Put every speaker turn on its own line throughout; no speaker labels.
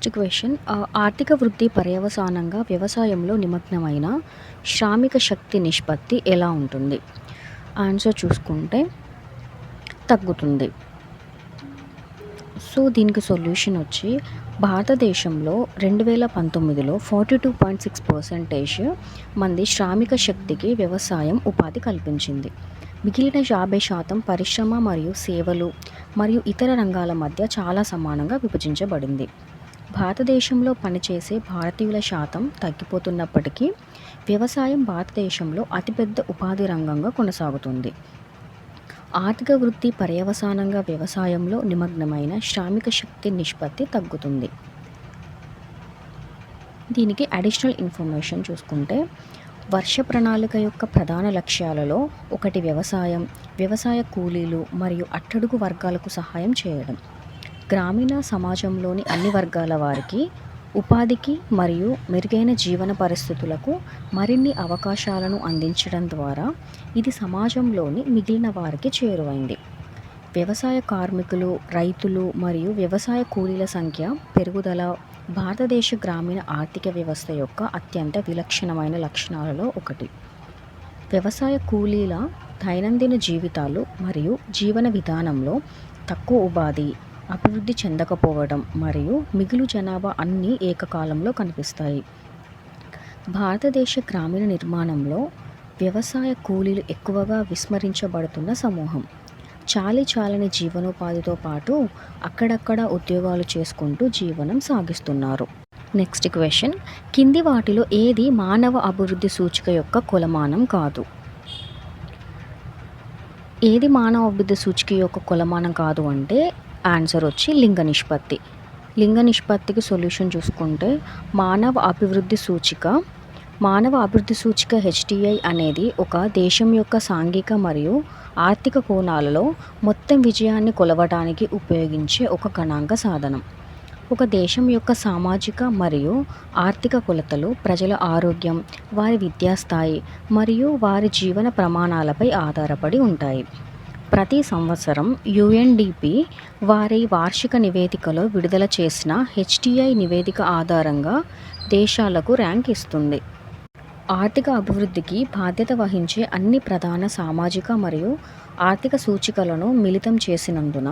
Next question ఆర్థిక వృద్ధి పర్యవసానంగా వ్యవసాయంలో నిమగ్నమైన శ్రామిక శక్తి నిష్పత్తి ఎలా ఉంటుంది? ఆన్సర్ చూసుకుంటే తగ్గుతుంది. సో దీనికి సొల్యూషన్ వచ్చి భారతదేశంలో 2019లో 42.6% మంది శ్రామిక శక్తికి వ్యవసాయం ఉపాధి కల్పించింది. మిగిలిన 50% పరిశ్రమ మరియు సేవలు మరియు ఇతర రంగాల మధ్య చాలా సమానంగా విభజించబడింది. భారతదేశంలో పనిచేసే భారతీయుల శాతం తగ్గిపోతున్నప్పటికీ వ్యవసాయం భారతదేశంలో అతిపెద్ద ఉపాధి రంగంగా కొనసాగుతుంది. ఆర్థిక వృద్ధి పర్యవసానంగా వ్యవసాయంలో నిమగ్నమైన శ్రామిక శక్తి నిష్పత్తి తగ్గుతుంది. దీనికి అడిషనల్ ఇన్ఫర్మేషన్ చూసుకుంటే వర్ష ప్రణాళిక యొక్క ప్రధాన లక్ష్యాలలో ఒకటి వ్యవసాయ కూలీలు మరియు అట్టడుగు వర్గాలకు సహాయం చేయడం. గ్రామీణ సమాజంలోని అన్ని వర్గాల వారికి ఉపాధికి మరియు మెరుగైన జీవన పరిస్థితులకు మరిన్ని అవకాశాలను అందించడం ద్వారా ఇది సమాజంలోని మిగిలిన వారికి చేరువైంది. వ్యవసాయ కార్మికులు, రైతులు మరియు వ్యవసాయ కూలీల సంఖ్య పెరుగుదల భారతదేశ గ్రామీణ ఆర్థిక వ్యవస్థ యొక్క అత్యంత విలక్షణమైన లక్షణాలలో ఒకటి. వ్యవసాయ కూలీల దైనందిన జీవితాలు మరియు జీవన విధానంలో తక్కువ ఉపాధి, అభివృద్ధి చెందకపోవడం మరియు మిగులు జనాభా అన్నీ ఏకకాలంలో కనిపిస్తాయి. భారతదేశ గ్రామీణ నిర్మాణంలో వ్యవసాయ కూలీలు ఎక్కువగా విస్మరించబడుతున్న సమూహం. చాలని జీవనోపాధితో పాటు అక్కడక్కడ ఉద్యోగాలు చేసుకుంటూ జీవనం సాగిస్తున్నారు. నెక్స్ట్ క్వెషన్, కింది వాటిలో ఏది మానవ అభివృద్ధి సూచిక యొక్క కొలమానం కాదు? ఏది మానవ అభివృద్ధి సూచిక యొక్క కొలమానం కాదు అంటే ఆన్సర్ వచ్చి లింగ నిష్పత్తి. లింగ నిష్పత్తికి సొల్యూషన్ చూసుకుంటే మానవ అభివృద్ధి సూచిక HDI అనేది ఒక దేశం యొక్క సాంఘిక మరియు ఆర్థిక కోణాలలో మొత్తం విజయాన్ని కొలవడానికి ఉపయోగించే ఒక గణాంక సాధనం. ఒక దేశం యొక్క సామాజిక మరియు ఆర్థిక కొలతలు ప్రజల ఆరోగ్యం, వారి విద్యాస్థాయి మరియు వారి జీవన ప్రమాణాలపై ఆధారపడి ఉంటాయి. ప్రతి సంవత్సరం UNDP వారి వార్షిక నివేదికలో విడుదల చేసిన HDI నివేదిక ఆధారంగా దేశాలకు ర్యాంక్ ఇస్తుంది. ఆర్థిక అభివృద్ధికి బాధ్యత వహించే అన్ని ప్రధాన సామాజిక మరియు ఆర్థిక సూచికలను మిళితం చేసినందున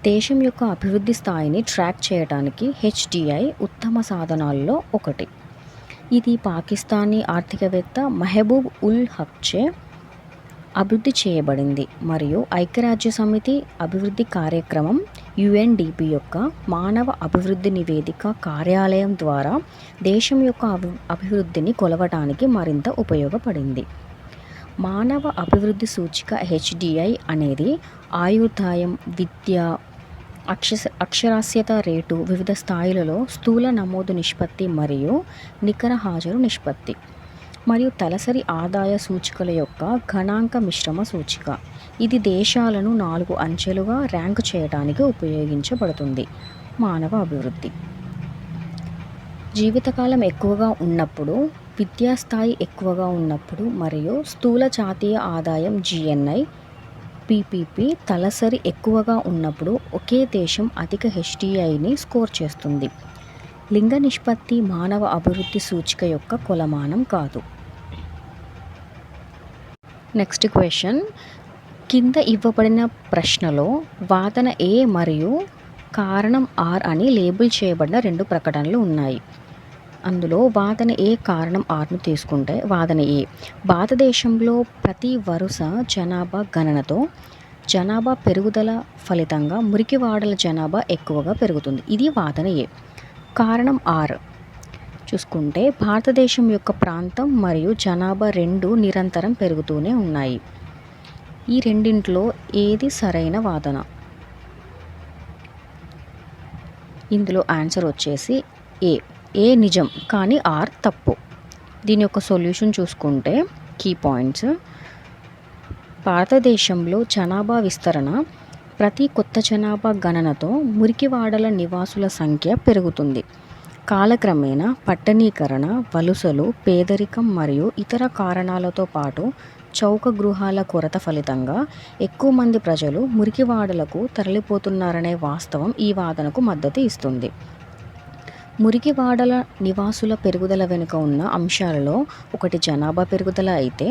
దేశం యొక్క అభివృద్ధి స్థాయిని ట్రాక్ చేయడానికి HDI ఉత్తమ సాధనాల్లో ఒకటి. ఇది పాకిస్తానీ ఆర్థికవేత్త మెహబూబ్ ఉల్ హక్చే అభివృద్ధి చేయబడింది మరియు ఐక్యరాజ్యసమితి అభివృద్ధి కార్యక్రమం UNDP యొక్క మానవ అభివృద్ధి నివేదిక కార్యాలయం ద్వారా దేశం యొక్క అభివృద్ధిని కొలవడానికి మరింత ఉపయోగపడింది. మానవ అభివృద్ధి సూచిక HDI అనేది ఆయుర్దాయం, విద్య, అక్షరాస్యత రేటు, వివిధ స్థాయిలలో స్థూల నమోదు నిష్పత్తి మరియు నికర హాజరు నిష్పత్తి మరియు తలసరి ఆదాయ సూచికల యొక్క గణాంక మిశ్రమ సూచిక. ఇది దేశాలను 4 అంచెలుగా ర్యాంకు చేయడానికి ఉపయోగించబడుతుంది. మానవ అభివృద్ధి జీవితకాలం ఎక్కువగా ఉన్నప్పుడు, విద్యాస్థాయి ఎక్కువగా ఉన్నప్పుడు మరియు స్థూల జాతీయ ఆదాయం GNI, PPP తలసరి ఎక్కువగా ఉన్నప్పుడు ఒకే దేశం అధిక HDIని స్కోర్ చేస్తుంది. లింగ నిష్పత్తి మానవ అభివృద్ధి సూచిక యొక్క కొలమానం కాదు. నెక్స్ట్ క్వెషన్, కింద ఇవ్వబడిన ప్రశ్నలో వాదన A మరియు కారణం R అని లేబుల్ చేయబడిన 2 ప్రకటనలు ఉన్నాయి. అందులో వాదన A కారణం Rను తీసుకుంటే వాదన A, భారతదేశంలో ప్రతి వరుస జనాభా గణనతో జనాభా పెరుగుదల ఫలితంగా మురికివాడల జనాభా ఎక్కువగా పెరుగుతుంది. ఇది వాదన A. కారణం R చూసుకుంటే భారతదేశం యొక్క ప్రాంతం మరియు జనాభా రెండూ నిరంతరం పెరుగుతూనే ఉన్నాయి. ఈ రెండింటిలో ఏది సరైన వాదన? ఇందులో ఆన్సర్ వచ్చేసి ఏ నిజం కానీ R తప్పు. దీని యొక్క సొల్యూషన్ చూసుకుంటే కీ పాయింట్స్, భారతదేశంలో జనాభా విస్తరణ ప్రతి కొత్త జనాభా గణనతో మురికివాడల నివాసుల సంఖ్య పెరుగుతుంది. కాలక్రమేణా పట్టణీకరణ, వలసలు, పేదరికం మరియు ఇతర కారణాలతో పాటు చౌక గృహాల కొరత ఫలితంగా ఎక్కువ మంది ప్రజలు మురికివాడలకు తరలిపోతున్నారనే వాస్తవం ఈ వాదనకు మద్దతు ఇస్తుంది. మురికివాడల నివాసుల పెరుగుదల వెనుక ఉన్న అంశాలలో ఒకటి జనాభా పెరుగుదల అయితే,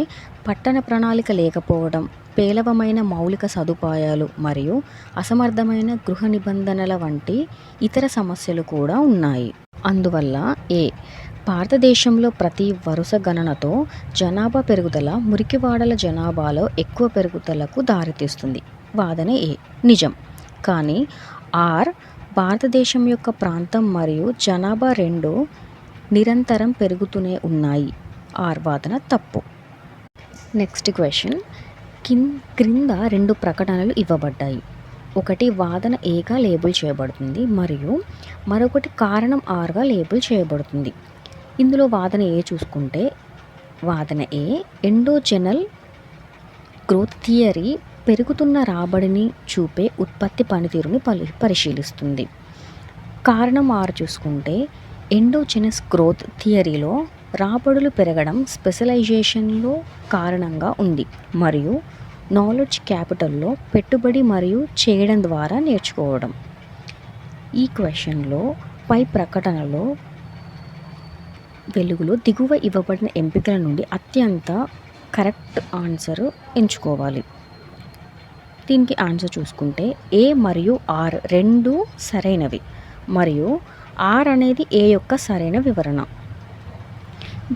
పట్టణ ప్రణాళిక లేకపోవడం, పేలవమైన మౌలిక సదుపాయాలు మరియు అసమర్థమైన గృహ నిబంధనల వంటి ఇతర సమస్యలు కూడా ఉన్నాయి. అందువల్ల భారతదేశంలో ప్రతి వరుస గణనతో జనాభా పెరుగుదల మురికివాడల జనాభాలో ఎక్కువ పెరుగుదలకు దారితీస్తుంది. వాదన నిజం. కానీ భారతదేశం యొక్క ప్రాంతం మరియు జనాభా రెండూ నిరంతరం పెరుగుతూనే ఉన్నాయి. వాదన తప్పు. Next question. క్రింద 2 ప్రకటనలు ఇవ్వబడ్డాయి. ఒకటి వాదన ఏగా లేబుల్ చేయబడుతుంది మరియు మరొకటి కారణం గా లేబుల్ చేయబడుతుంది. ఇందులో వాదన చూసుకుంటే, వాదన ఎండోజెనల్ గ్రోత్ థియరీ పెరుగుతున్న రాబడిని చూపే ఉత్పత్తి పనితీరుని పరిశీలిస్తుంది. కారణం చూసుకుంటే, ఎండోజెనస్ గ్రోత్ థియరీలో రాబడులు పెరగడం స్పెషలైజేషన్లో కారణంగా ఉంది మరియు నాలెడ్జ్ క్యాపిటల్లో పెట్టుబడి మరియు చేయడం ద్వారా నేర్చుకోవడం. ఈ క్వశ్చన్లో పై ప్రకటనలో వెలుగులో దిగువ ఇవ్వబడిన ఎంపికల నుండి అత్యంత కరెక్ట్ ఆన్సర్ ఎంచుకోవాలి. దీనికి ఆన్సర్ చూసుకుంటే, మరియు రెండూ సరైనవి మరియు అనేది యొక్క సరైన వివరణ.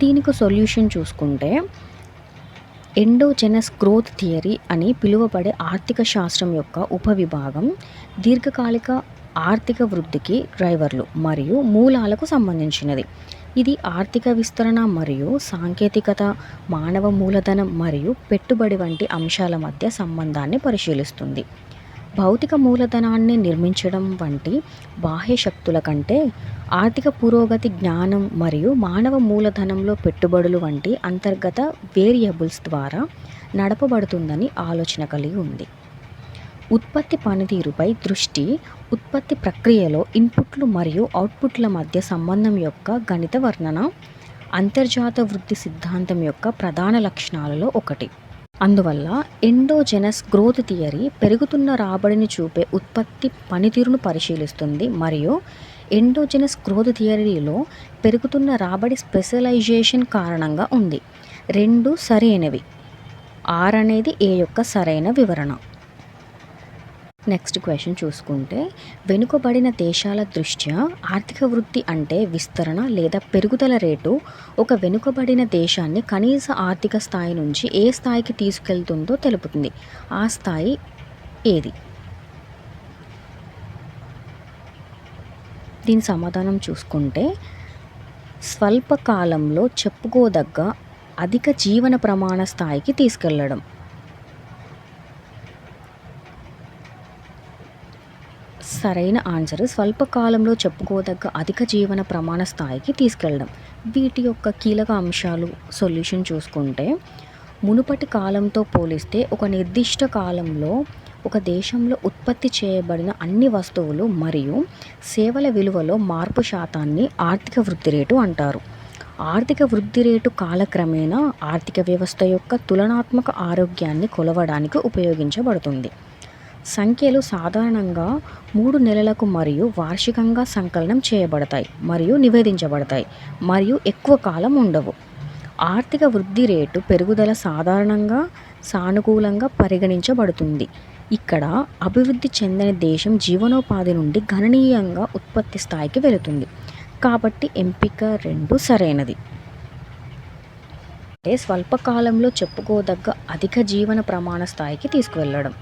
దీనికి సొల్యూషన్ చూసుకుంటే, ఎండోజెనస్ గ్రోత్ థియరీ అని పిలువబడే ఆర్థిక శాస్త్రం యొక్క ఉపవిభాగం దీర్ఘకాలిక ఆర్థిక వృద్ధికి డ్రైవర్లు మరియు మూలాలకు సంబంధించినది. ఇది ఆర్థిక విస్తరణ మరియు సాంకేతికత, మానవ మూలధనం మరియు పెట్టుబడి వంటి అంశాల మధ్య సంబంధాన్ని పరిశీలిస్తుంది. భౌతిక మూలధనాన్ని నిర్మించడం వంటి బాహ్య శక్తుల కంటే ఆర్థిక పురోగతి జ్ఞానం మరియు మానవ మూలధనంలో పెట్టుబడులు వంటి అంతర్గత వేరియబుల్స్ ద్వారా నడపబడుతుందని ఆలోచన కలిగి ఉంది. ఉత్పత్తి పనితీరుపై దృష్టి ఉత్పత్తి ప్రక్రియలో ఇన్పుట్లు మరియు అవుట్పుట్ల మధ్య సంబంధం యొక్క గణిత వర్ణన అంతర్జాత వృద్ధి సిద్ధాంతం యొక్క ప్రధాన లక్షణాలలో ఒకటి. అందువల్ల ఎండోజెనస్ గ్రోత్ థియరీ పెరుగుతున్న రాబడిని చూపే ఉత్పత్తి పనితీరును పరిశీలిస్తుంది మరియు ఎండోజెనస్ గ్రోత్ థియరీలో పెరుగుతున్న రాబడి స్పెషలైజేషన్ కారణంగా ఉంది. రెండూ సరైనవి. అనేది యొక్క సరైన వివరణ. నెక్స్ట్ క్వశ్చన్ చూసుకుంటే, వెనుకబడిన దేశాల దృష్ట్యా ఆర్థిక వృద్ధి అంటే విస్తరణ లేదా పెరుగుదల రేటు ఒక వెనుకబడిన దేశాన్ని కనీస ఆర్థిక స్థాయి నుంచి ఏ స్థాయికి తీసుకెళ్తుందో తెలుపుతుంది. ఆ స్థాయి ఏది? దీని సమాధానం చూసుకుంటే, స్వల్పకాలంలో చెప్పుకోదగ్గ అధిక జీవన ప్రమాణ స్థాయికి తీసుకెళ్లడం. సరైన ఆన్సర్ స్వల్పకాలంలో చెప్పుకోదగ్గ అధిక జీవన ప్రమాణ స్థాయికి తీసుకెళ్ళడం. వీటి యొక్క కీలక అంశాలు సొల్యూషన్ చూసుకుంటే, మునుపటి కాలంతో పోలిస్తే ఒక నిర్దిష్ట కాలంలో ఒక దేశంలో ఉత్పత్తి చేయబడిన అన్ని వస్తువులు మరియు సేవల విలువలో మార్పు శాతాన్ని ఆర్థిక వృద్ధి రేటు అంటారు. ఆర్థిక వృద్ధి రేటు కాలక్రమేణా ఆర్థిక వ్యవస్థ యొక్క తులనాత్మక ఆరోగ్యాన్ని కొలవడానికి ఉపయోగించబడుతుంది. సంఖ్యలు సాధారణంగా 3 నెలలకు మరియు వార్షికంగా సంకలనం చేయబడతాయి మరియు నివేదించబడతాయి మరియు ఎక్కువ కాలం ఉండవు. ఆర్థిక వృద్ధి రేటు పెరుగుదల సాధారణంగా సానుకూలంగా పరిగణించబడుతుంది. ఇక్కడ అభివృద్ధి చెందని దేశం జీవనోపాధి నుండి గణనీయంగా ఉత్పత్తి స్థాయికి వెళుతుంది. కాబట్టి ఎంపిక 2 సరైనది. అంటే స్వల్పకాలంలో చెప్పుకోదగ్గ అధిక జీవన ప్రమాణ స్థాయికి తీసుకువెళ్ళడం.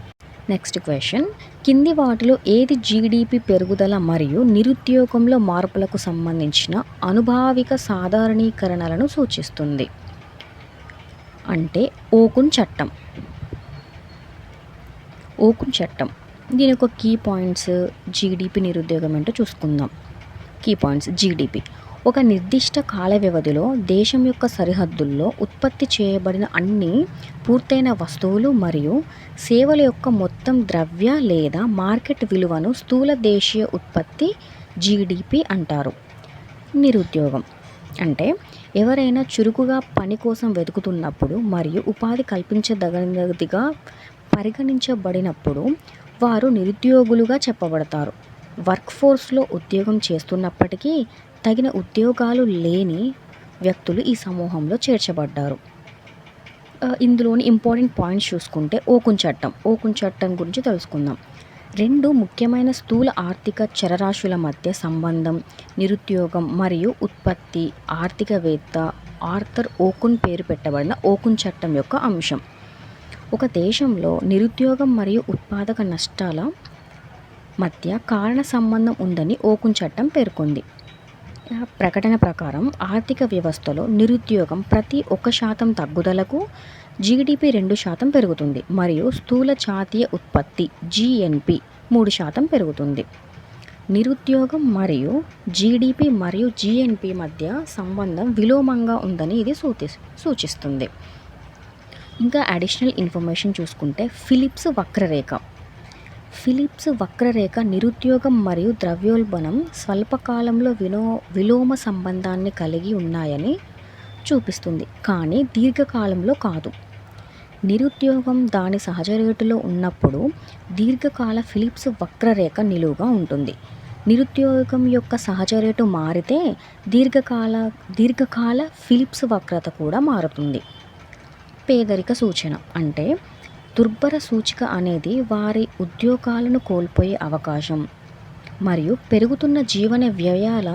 Next question. కింది వాటిలో ఏది జీడిపి పెరుగుదల మరియు నిరుద్యోగంలో మార్పులకు సంబంధించిన అనుభావిక సాధారణీకరణలను సూచిస్తుంది? అంటే ఓకున్ చట్టం. దీని యొక్క కీ పాయింట్స్, జీడిపి నిరుద్యోగం ఏంటో చూసుకుందాం. Key points. జీడిపి ఒక నిర్దిష్ట కాల వ్యవధిలో దేశం యొక్క సరిహద్దుల్లో ఉత్పత్తి చేయబడిన అన్ని పూర్తయిన వస్తువులు మరియు సేవల యొక్క మొత్తం ద్రవ్య లేదా మార్కెట్ విలువను స్థూల దేశీయ ఉత్పత్తి జీడిపి అంటారు. నిరుద్యోగం అంటే ఎవరైనా చురుకుగా పని కోసం వెతుకుతున్నప్పుడు మరియు ఉపాధి కల్పించదగినదిగా పరిగణించబడినప్పుడు వారు నిరుద్యోగులుగా చెప్పబడతారు. వర్క్ ఫోర్స్లో ఉద్యోగం చేస్తున్నప్పటికీ తగిన ఉద్యోగాలు లేని వ్యక్తులు ఈ సమూహంలో చేర్చబడ్డారు. ఇందులోని ఇంపార్టెంట్ పాయింట్స్ చూసుకుంటే ఓకున్ చట్టం గురించి తెలుసుకుందాం. 2 ముఖ్యమైన స్థూల ఆర్థిక చరరాశుల మధ్య సంబంధం నిరుద్యోగం మరియు ఉత్పత్తి ఆర్థికవేత్త ఆర్థర్ ఓకున్ పేరు పెట్టబడిన ఓకున్ చట్టం యొక్క అంశం. ఒక దేశంలో నిరుద్యోగం మరియు ఉత్పాదక నష్టాల మధ్య కారణ సంబంధం ఉందని ఓకున్ చట్టం పేర్కొంది. ప్రకటన ప్రకారం ఆర్థిక వ్యవస్థలో నిరుద్యోగం ప్రతి 1% తగ్గుదలకు జీడిపి 2% పెరుగుతుంది మరియు స్థూల జాతీయ ఉత్పత్తి GNP 3% పెరుగుతుంది. నిరుద్యోగం మరియు జీడిపి మరియు GNP మధ్య సంబంధం విలోమంగా ఉందని ఇది సూచిస్తుంది. ఇంకా అడిషనల్ ఇన్ఫర్మేషన్ చూసుకుంటే ఫిలిప్స్ వక్రరేఖ నిరుద్యోగం మరియు ద్రవ్యోల్బణం స్వల్పకాలంలో విలోమ సంబంధాన్ని కలిగి ఉన్నాయని చూపిస్తుంది, కానీ దీర్ఘకాలంలో కాదు. నిరుద్యోగం దాని సహజ రేటులో ఉన్నప్పుడు దీర్ఘకాల ఫిలిప్స్ వక్రరేఖ నిలువుగా ఉంటుంది. నిరుద్యోగం యొక్క సహజ రేటు మారితే దీర్ఘకాల ఫిలిప్స్ వక్రత కూడా మారుతుంది. పేదరిక సూచన అంటే దుర్భర సూచిక అనేది వారి ఉద్యోగాలను కోల్పోయే అవకాశం మరియు పెరుగుతున్న జీవన వ్యయాల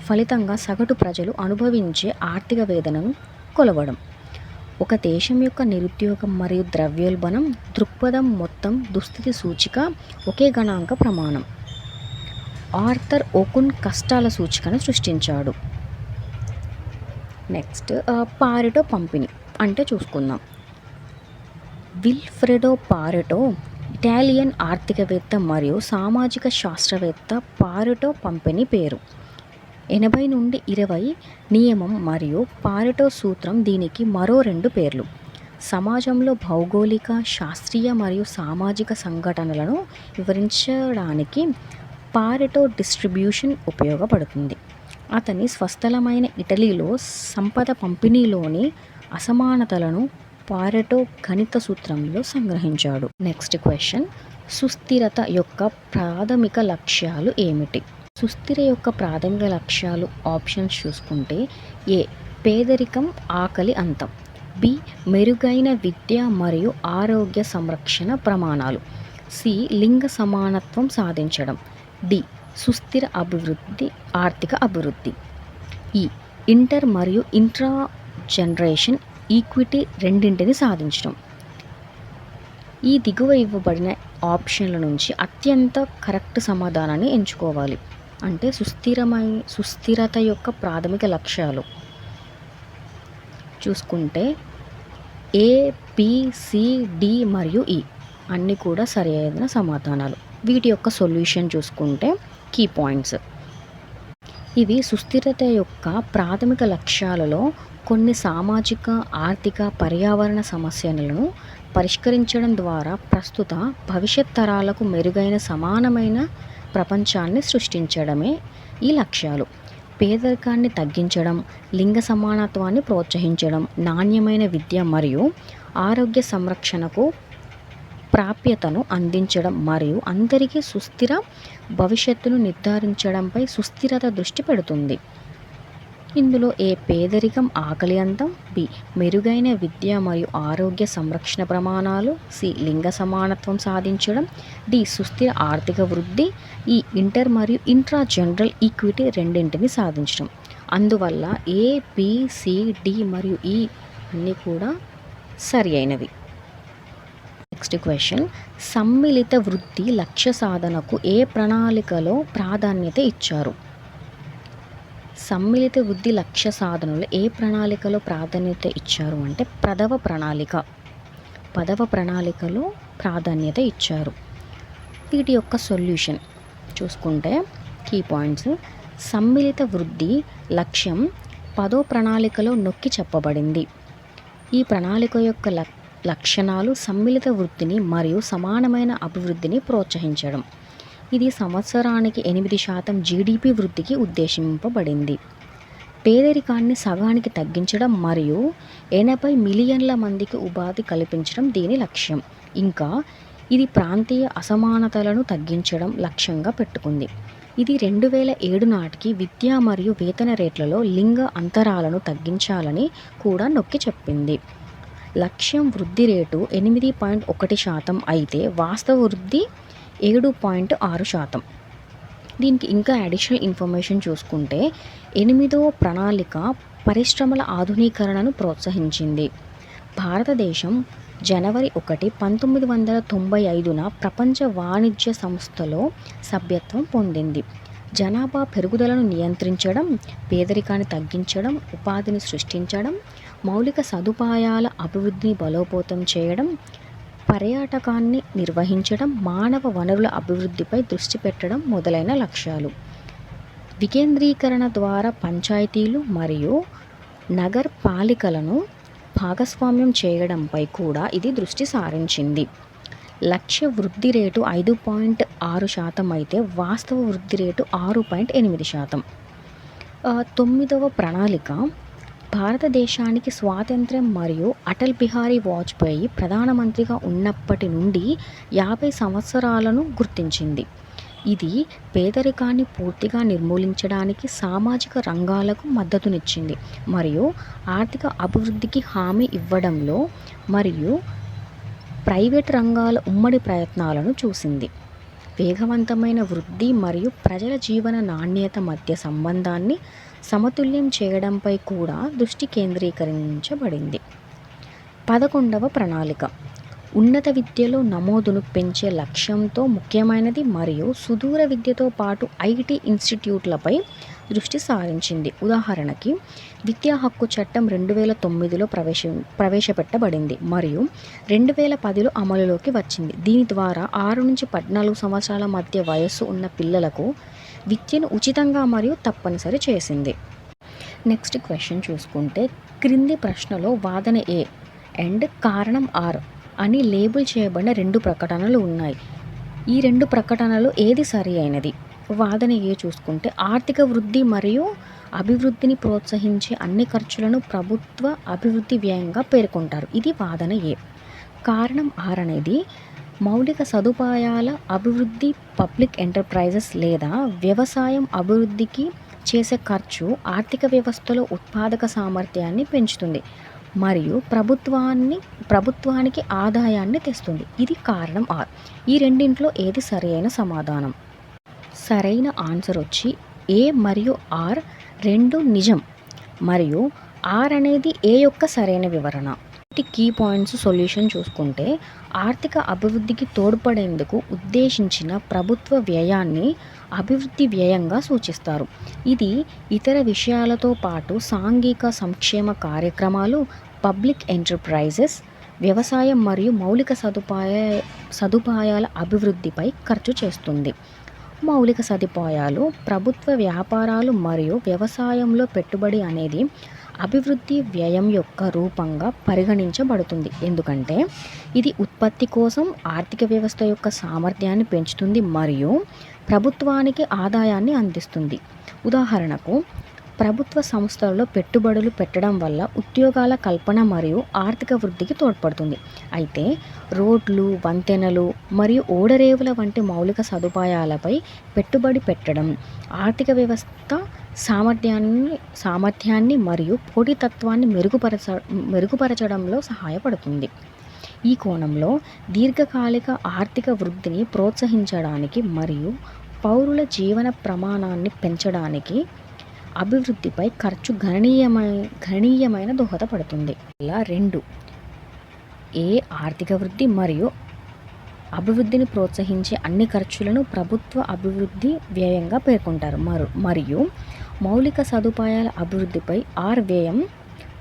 ఫలితంగా సగటు ప్రజలు అనుభవించే ఆర్థిక వేదనను కొలవడం. ఒక దేశం యొక్క నిరుద్యోగం మరియు ద్రవ్యోల్బణం దృక్పథం మొత్తం దుస్థితి సూచిక ఒకే గణాంక ప్రమాణం. ఆర్థర్ ఓకున్ కష్టాల సూచికను సృష్టించాడు. నెక్స్ట్ పారెటో పంపిణీ అంటే చూసుకుందాం. విల్ఫ్రెడో పారెటో ఇటాలియన్ ఆర్థికవేత్త మరియు సామాజిక శాస్త్రవేత్త. పారెటో పంపిణీ పేరు 80 నుండి 20 నియమం మరియు పారెటో సూత్రం దీనికి మరో 2 పేర్లు. సమాజంలో భౌగోళిక శాస్త్రీయ మరియు సామాజిక సంఘటనలను వివరించడానికి పారెటో డిస్ట్రిబ్యూషన్ ఉపయోగపడుతుంది. అతని స్వస్థలమైన ఇటలీలో సంపద పంపిణీలోని అసమానతలను పారెటో గణిత సూత్రంలో సంగ్రహించాడు. నెక్స్ట్ క్వశ్చన్, సుస్థిరత యొక్క ప్రాథమిక లక్ష్యాలు ఏమిటి? సుస్థిర యొక్క ప్రాథమిక లక్ష్యాలు ఆప్షన్స్ చూసుకుంటే ఏ పేదరికం ఆకలి అంతం, బి మెరుగైన విద్య మరియు ఆరోగ్య సంరక్షణ ప్రమాణాలు, సి లింగ సమానత్వం సాధించడం, డి సుస్థిర అభివృద్ధి ఆర్థిక అభివృద్ధి, ఈ ఇంటర్ మరియు ఇంట్రా జనరేషన్ ఈక్విటీ రెండింటిని సాధించడం. ఈ దిగువ ఇవ్వబడిన ఆప్షన్ల నుంచి అత్యంత కరెక్ట్ సమాధానాన్ని ఎంచుకోవాలి. అంటే సుస్థిరత యొక్క ప్రాథమిక లక్ష్యాలు చూసుకుంటే ఏ, బి, సి, డి మరియు ఈ అన్నీ కూడా సరి అయిన సమాధానాలు. వీటి యొక్క సొల్యూషన్ చూసుకుంటే కీ పాయింట్స్. ఇవి సుస్థిరత యొక్క ప్రాథమిక లక్ష్యాలలో కొన్ని సామాజిక ఆర్థిక పర్యావరణ సమస్యలను పరిష్కరించడం ద్వారా ప్రస్తుత భవిష్యత్ తరాలకు మెరుగైన సమానమైన ప్రపంచాన్ని సృష్టించడమే ఈ లక్ష్యాలు. పేదరికాన్ని తగ్గించడం, లింగ సమానత్వాన్ని ప్రోత్సహించడం, నాణ్యమైన విద్య మరియు ఆరోగ్య సంరక్షణకు ప్రాప్యతను అందించడం మరియు అందరికీ సుస్థిర భవిష్యత్తును నిర్ధారించడంపై సుస్థిరత దృష్టి పెడుతుంది. ఇందులో ఏ పేదరికం ఆకలి అంతం, బి మెరుగైన విద్య మరియు ఆరోగ్య సంరక్షణ ప్రమాణాలు, సి లింగ సమానత్వం సాధించడం, డి సుస్థిర ఆర్థిక వృద్ధి, ఈ ఇంటర్ మరియు ఇంట్రా జనరల్ ఈక్విటీ రెండింటిని సాధించడం. అందువల్ల ఏ, బి, సి, డి మరియు ఈ అన్నీ కూడా సరి అయినవి. నెక్స్ట్ క్వశ్చన్, సమ్మిళిత వృద్ధి లక్ష్య సాధనకు ఏ ప్రణాళికలో ప్రాధాన్యత ఇచ్చారు? సమ్మిళిత వృద్ధి లక్ష్య సాధనలో ఏ ప్రణాళికలో ప్రాధాన్యత ఇచ్చారు అంటే పదవ ప్రణాళికలో ప్రాధాన్యత ఇచ్చారు. వీటి యొక్క సొల్యూషన్ చూసుకుంటే కీ పాయింట్స్. సమ్మిళిత వృద్ధి లక్ష్యం 10వ ప్రణాళికలో నొక్కి చెప్పబడింది. ఈ ప్రణాళిక యొక్క లక్షణాలు సమ్మిళిత వృద్ధిని మరియు సమానమైన అభివృద్ధిని ప్రోత్సహించడం. ఇది సంవత్సరానికి 8% జీడిపి వృద్ధికి ఉద్దేశింపబడింది. పేదరికాన్ని సగానికి తగ్గించడం మరియు 80 మిలియన్ల మందికి ఉపాధి కల్పించడం దీని లక్ష్యం. ఇంకా ఇది ప్రాంతీయ అసమానతలను తగ్గించడం లక్ష్యంగా పెట్టుకుంది. ఇది 2007 నాటికి విద్య మరియు వేతన రేట్లలో లింగ అంతరాలను తగ్గించాలని కూడా నొక్కి చెప్పింది. లక్ష్యం వృద్ధి రేటు 8.1% అయితే వాస్తవ వృద్ధి 7.6%. దీనికి ఇంకా అడిషనల్ ఇన్ఫర్మేషన్ చూసుకుంటే 8వ ప్రణాళిక పరిశ్రమల ఆధునీకరణను ప్రోత్సహించింది. భారతదేశం జనవరి 1, 1995న ప్రపంచ వాణిజ్య సంస్థలో సభ్యత్వం పొందింది. జనాభా పెరుగుదలను నియంత్రించడం, పేదరికాన్ని తగ్గించడం, ఉపాధిని సృష్టించడం, మౌలిక సదుపాయాల అభివృద్ధిని బలోపేతం చేయడం, పర్యాటకాన్ని నిర్వహించడం, మానవ వనరుల అభివృద్ధిపై దృష్టి పెట్టడం మొదలైన లక్ష్యాలు. వికేంద్రీకరణ ద్వారా పంచాయతీలు మరియు నగరపాలికలను భాగస్వామ్యం చేయడంపై కూడా ఇది దృష్టి సారించింది. లక్ష్య వృద్ధి రేటు 5.6% అయితే వాస్తవ వృద్ధి రేటు 6.8%. 9వ ప్రణాళిక భారతదేశానికి స్వాతంత్ర్యం మరియు అటల్ బిహారీ వాజ్పేయి ప్రధానమంత్రిగా ఉన్నప్పటి నుండి 50 సంవత్సరాలను గుర్తించింది. ఇది పేదరికాన్ని పూర్తిగా నిర్మూలించడానికి, సామాజిక రంగాలకు మద్దతునిచ్చింది మరియు ఆర్థిక అభివృద్ధికి హామీ ఇవ్వడంలో మరియు ప్రైవేట్ రంగాల ఉమ్మడి ప్రయత్నాలను చూసింది. వేగవంతమైన వృద్ధి మరియు ప్రజల జీవన నాణ్యత మధ్య సంబంధాన్ని సమతుల్యం చేయడంపై కూడా దృష్టి కేంద్రీకరించబడింది. 11వ ప్రణాళిక ఉన్నత విద్యలో నమోదును పెంచే లక్ష్యంతో ముఖ్యమైనది మరియు సుదూర విద్యతో పాటు ఐటీ ఇన్స్టిట్యూట్లపై దృష్టి సారించింది. ఉదాహరణకి విద్యా హక్కు చట్టం 2009లో ప్రవేశపెట్టబడింది మరియు 2010లో అమలులోకి వచ్చింది. దీని ద్వారా 6 నుంచి 14 సంవత్సరాల మధ్య వయస్సు ఉన్న పిల్లలకు విద్యను ఉచితంగా మరియు తప్పనిసరి చేసింది. నెక్స్ట్ క్వశ్చన్ చూసుకుంటే క్రింది ప్రశ్నలో వాదన ఏ అండ్ కారణం ఆర్ అని లేబుల్ చేయబడిన 2 ప్రకటనలు ఉన్నాయి. ఈ 2 ప్రకటనలు ఏది సరి అయినది? వాదన ఏ చూసుకుంటే ఆర్థిక వృద్ధి మరియు అభివృద్ధిని ప్రోత్సహించే అన్ని ఖర్చులను ప్రభుత్వ అభివృద్ధి వ్యయంగా పేర్కొంటారు. ఇది వాదన ఏ. కారణం ఆర్ అనేది మౌలిక సదుపాయాల అభివృద్ధి, పబ్లిక్ ఎంటర్ప్రైజెస్ లేదా వ్యవసాయం అభివృద్ధికి చేసే ఖర్చు ఆర్థిక వ్యవస్థలో ఉత్పాదక సామర్థ్యాన్ని పెంచుతుంది మరియు ప్రభుత్వానికి ఆదాయాన్ని తెస్తుంది. ఇది కారణం ఆర్. ఈ రెండింటిలో ఏది సరైన సమాధానం? సరైన ఆన్సర్ వచ్చి ఏ మరియు ఆర్ రెండు నిజం మరియు ఆర్ అనేది ఏ యొక్క సరైన వివరణ. కీ పాయింట్స్ సొల్యూషన్ చూసుకుంటే ఆర్థిక అభివృద్ధికి తోడ్పడేందుకు ఉద్దేశించిన ప్రభుత్వ వ్యయాన్ని అభివృద్ధి వ్యయంగా సూచిస్తారు. ఇది ఇతర విషయాలతో పాటు సాంఘిక సంక్షేమ కార్యక్రమాలు, పబ్లిక్ ఎంటర్ప్రైజెస్, వ్యవసాయం మరియు మౌలిక సదుపాయాల అభివృద్ధిపై ఖర్చు చేస్తుంది. మౌలిక సదుపాయాలు, ప్రభుత్వ వ్యాపారాలు మరియు వ్యవసాయంలో పెట్టుబడి అనేది అభివృద్ధి వ్యయం యొక్క రూపంగా పరిగణించబడుతుంది, ఎందుకంటే ఇది ఉత్పత్తి కోసం ఆర్థిక వ్యవస్థ యొక్క సామర్థ్యాన్ని పెంచుతుంది మరియు ప్రభుత్వానికి ఆదాయాన్ని అందిస్తుంది. ఉదాహరణకు ప్రభుత్వ సంస్థలలో పెట్టుబడులు పెట్టడం వల్ల ఉద్యోగాల కల్పన మరియు ఆర్థిక వృద్ధికి తోడ్పడుతుంది. అయితే రోడ్లు, వంతెనలు మరియు ఓడరేవుల వంటి మౌలిక సదుపాయాలపై పెట్టుబడి పెట్టడం ఆర్థిక వ్యవస్థ సామర్థ్యాన్ని మరియు పోటీతత్వాన్ని మెరుగుపరచడంలో సహాయపడుతుంది. ఈ కోణంలో దీర్ఘకాలిక ఆర్థిక వృద్ధిని ప్రోత్సహించడానికి మరియు పౌరుల జీవన ప్రమాణాన్ని పెంచడానికి అభివృద్ధిపై ఖర్చు గణనీయమైన దోహదపడుతుంది. ఇలా 2 ఏ ఆర్థిక వృద్ధి మరియు అభివృద్ధిని ప్రోత్సహించే అన్ని ఖర్చులను ప్రభుత్వ అభివృద్ధి వ్యయంగా పేర్కొంటారు మరియు మౌలిక సదుపాయాల అభివృద్ధిపై ఆర్ వ్యయం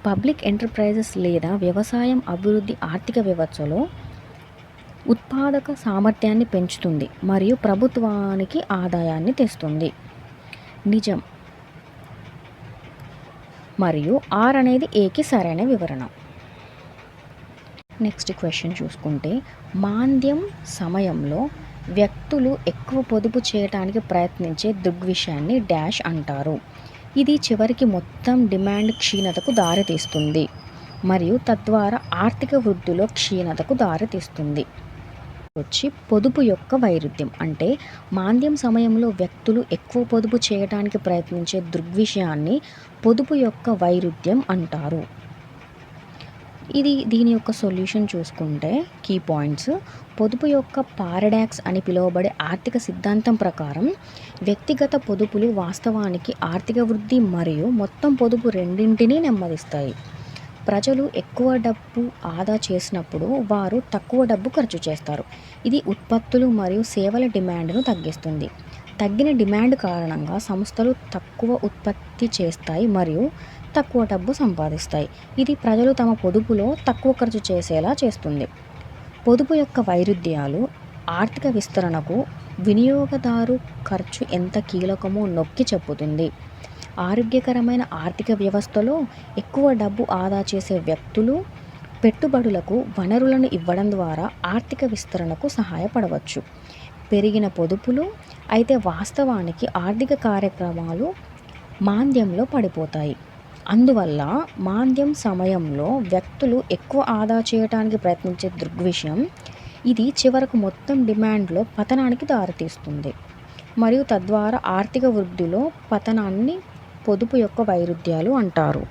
పబ్లిక్ ఎంటర్ప్రైజెస్ లేదా వ్యవసాయం అభివృద్ధి ఆర్థిక వ్యవస్థలో ఉత్పాదక సామర్థ్యాన్ని పెంచుతుంది మరియు ప్రభుత్వానికి ఆదాయాన్ని తెస్తుంది. నిజం మరియు ఆర్ అనేది ఏకి సరైన వివరణ. నెక్స్ట్ క్వశ్చన్ చూసుకుంటే మాంద్యం సమయంలో వ్యక్తులు ఎక్కువ పొదుపు చేయడానికి ప్రయత్నించే దృగ్విషయాన్ని డాష్ అంటారు. ఇది చివరికి మొత్తం డిమాండ్ క్షీణతకు దారితీస్తుంది మరియు తద్వారా ఆర్థిక వృద్ధిలో క్షీణతకు దారితీస్తుంది. పొదుపు యొక్క వైరుధ్యం అంటే మాంద్యం సమయంలో వ్యక్తులు ఎక్కువ పొదుపు చేయడానికి ప్రయత్నించే దృగ్విషయాన్ని పొదుపు యొక్క వైరుధ్యం అంటారు. దీని యొక్క సొల్యూషన్ చూసుకుంటే కీ పాయింట్స్. పొదుపు యొక్క పారడాక్స్ అని పిలువబడే ఆర్థిక సిద్ధాంతం ప్రకారం వ్యక్తిగత పొదుపులు వాస్తవానికి ఆర్థిక వృద్ధి మరియు మొత్తం పొదుపు రెండింటినీ నెమ్మదిస్తాయి. ప్రజలు ఎక్కువ డబ్బు ఆదా చేసినప్పుడు వారు తక్కువ డబ్బు ఖర్చు చేస్తారు. ఇది ఉత్పత్తులు మరియు సేవల డిమాండ్ను తగ్గిస్తుంది. తగ్గిన డిమాండ్ కారణంగా సంస్థలు తక్కువ ఉత్పత్తి చేస్తాయి మరియు తక్కువ డబ్బు సంపాదిస్తాయి. ఇది ప్రజలు తమ పొదుపులో తక్కువ ఖర్చు చేసేలా చేస్తుంది. పొదుపు యొక్క వైరుధ్యాలు ఆర్థిక విస్తరణకు వినియోగదారు ఖర్చు ఎంత కీలకమో నొక్కి చెప్పుతుంది. ఆరోగ్యకరమైన ఆర్థిక వ్యవస్థలో ఎక్కువ డబ్బు ఆదా చేసే వ్యక్తులు పెట్టుబడులకు వనరులను ఇవ్వడం ద్వారా ఆర్థిక విస్తరణకు సహాయపడవచ్చు. పెరిగిన పొదుపులు అయితే వాస్తవానికి ఆర్థిక కార్యక్రమాలు మాంద్యంలో పడిపోతాయి. అందువల్ల మాంద్యం సమయంలో వ్యక్తులు ఎక్కువ ఆదా చేయడానికి ప్రయత్నించే దృగ్విషయం ఇది చివరకు మొత్తం డిమాండ్లో పతనానికి దారితీస్తుంది మరియు తద్వారా ఆర్థిక వృద్ధిలో పతనాన్ని పొదుపు యొక్క వైరుధ్యాలు అంటారు.